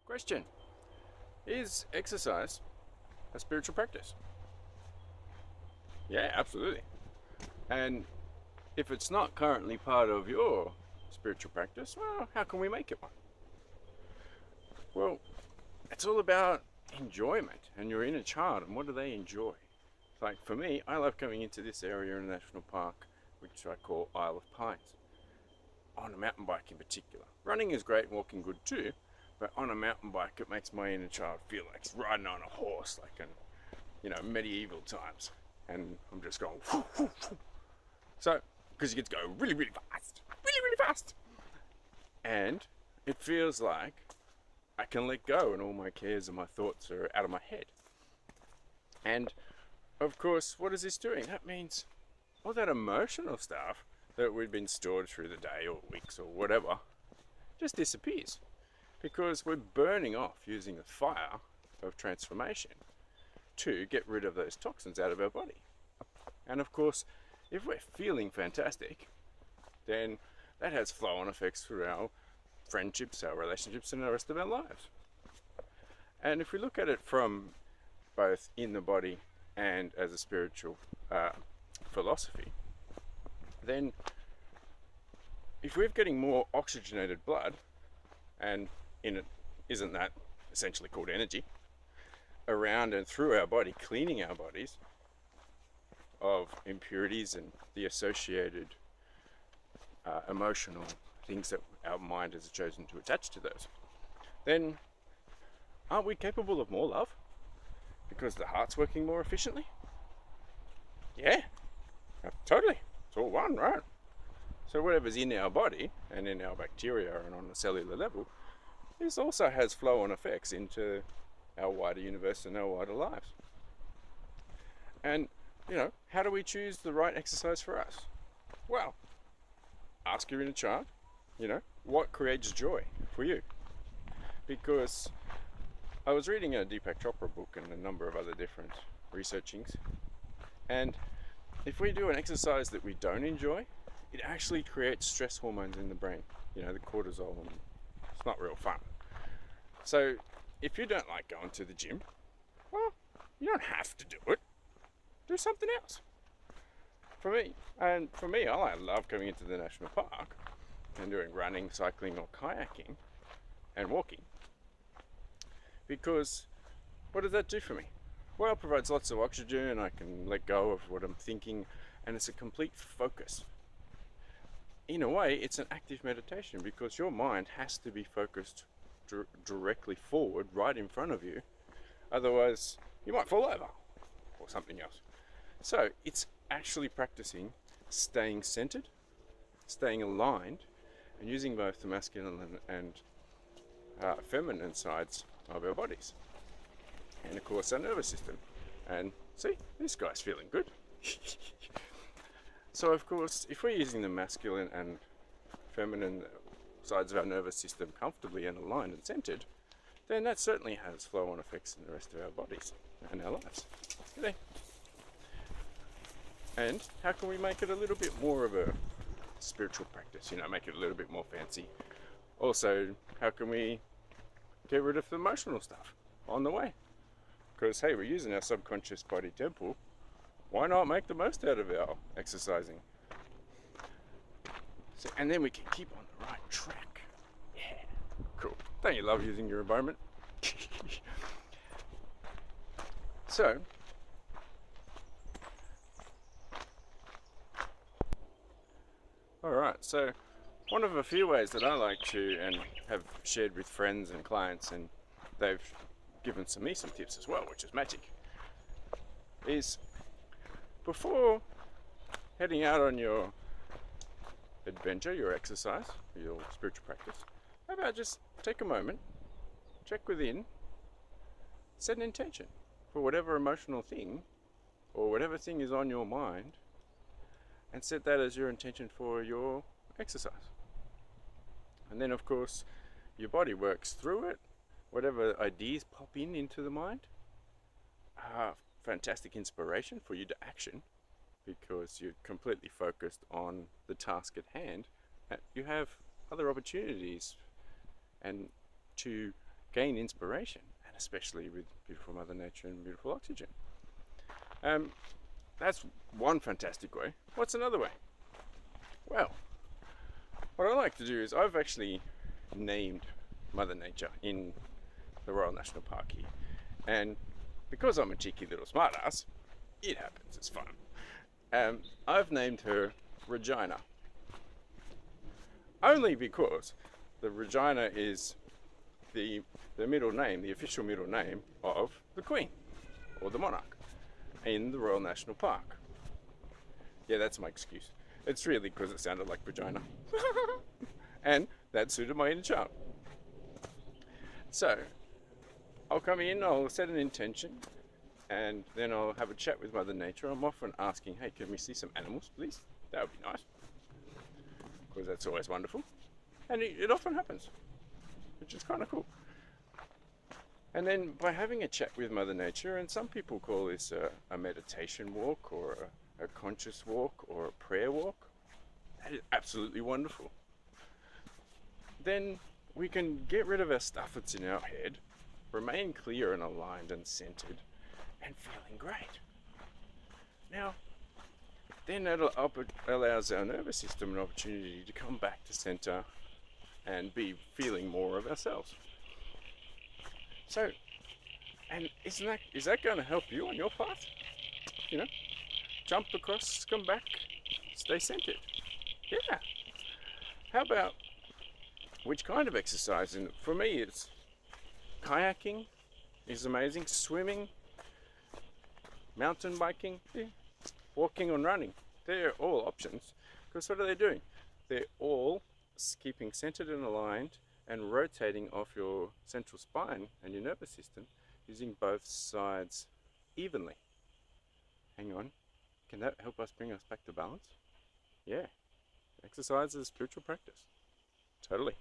Question: is exercise a spiritual practice? Yeah, absolutely. And if it's not currently part of your spiritual practice, well, how can we make it one? Well, it's all about enjoyment and your inner child and what do they enjoy. Like for me, I love coming into this area in a national park, which I call Isle of Pines, on a mountain bike in particular. Running is great, walking good too, but on a mountain bike it makes my inner child feel like it's riding on a horse, like in medieval times, and I'm just going whoo, whoo, whoo. So because you get to go really really fast, and it feels like I can let go and all my cares and my thoughts are out of my head. And of course, what is this doing? That means all that emotional stuff that we've been stored through the day or weeks or whatever just disappears, because we're burning off using the fire of transformation to get rid of those toxins out of our body. And of course, if we're feeling fantastic, then that has flow-on effects through our friendships, our relationships, and the rest of our lives. And if we look at it from both in the body and as a spiritual philosophy, then if we're getting more oxygenated blood, and in it, isn't that essentially called energy, around and through our body, cleaning our bodies of impurities and the associated emotional things that our mind has chosen to attach to those, then aren't we capable of more love? Because the heart's working more efficiently? Yeah, totally. It's all one, right? So whatever's in our body and in our bacteria and on a cellular level, this also has flow-on effects into our wider universe and our wider lives. And, how do we choose the right exercise for us? Well, ask your inner child, what creates joy for you? Because I was reading a Deepak Chopra book and a number of other different researchings, and if we do an exercise that we don't enjoy, it actually creates stress hormones in the brain, the cortisol, and it's not real fun. So if you don't like going to the gym, well, you don't have to do it. Do something else. For me, I love coming into the national park and doing running, cycling, or kayaking and walking. Because what does that do for me? Well, it provides lots of oxygen, I can let go of what I'm thinking, and it's a complete focus. In a way, it's an active meditation because your mind has to be focused directly forward, right in front of you. Otherwise, you might fall over or something else. So it's actually practicing staying centered, staying aligned, and using both the masculine and feminine sides of our bodies. And of course our nervous system. And see, this guy's feeling good. So of course, if we're using the masculine and feminine sides of our nervous system comfortably and aligned and centered, then that certainly has flow-on effects in the rest of our bodies and our lives. Okay. And how can we make it a little bit more of a spiritual practice, make it a little bit more fancy? Also, how can we get rid of the emotional stuff on the way? Because hey, we're using our subconscious body temple. Why not make the most out of our exercising? So, and then we can keep on the right track. Yeah, cool. Don't you love using your environment? So, alright, so one of a few ways that I like to and have shared with friends and clients, and they've given me some tips as well, which is magic, is before heading out on your adventure, your exercise, your spiritual practice, how about just take a moment, check within, set an intention for whatever emotional thing or whatever thing is on your mind, and set that as your intention for your exercise. And then of course your body works through it. Whatever ideas pop into the mind are fantastic inspiration for you to action, because you're completely focused on the task at hand. You have other opportunities and to gain inspiration, and especially with beautiful Mother Nature and beautiful oxygen. That's one fantastic way. What's another way? Well, what I like to do is I've actually named Mother Nature in the Royal National Park here, and because I'm a cheeky little smartass, it happens, it's fun. I've named her Regina. Only because the Regina is the middle name, the official middle name of the Queen, or the monarch, in the Royal National Park. Yeah, that's my excuse. It's really because it sounded like vagina. And that suited my inner child. So, I'll come in, I'll set an intention, and then I'll have a chat with Mother Nature. I'm often asking, hey, can we see some animals, please? That would be nice. Because that's always wonderful. And it often happens, which is kind of cool. And then by having a chat with Mother Nature, and some people call this a meditation walk, or a conscious walk, or a prayer walk, that is absolutely wonderful. Then we can get rid of our stuff that's in our head, remain clear and aligned and centered, and feeling great. Now, then that allows our nervous system an opportunity to come back to center and be feeling more of ourselves. So, and is that going to help you on your path? You know, jump across, come back, stay centered. Yeah. How about which kind of exercise? And for me, it's kayaking is amazing, swimming, mountain biking, walking and running. They're all options, because what are they doing? They're all keeping centered and aligned and rotating off your central spine and your nervous system using both sides evenly. Hang on, can that help us bring us back to balance? Yeah, exercise is a spiritual practice. Totally.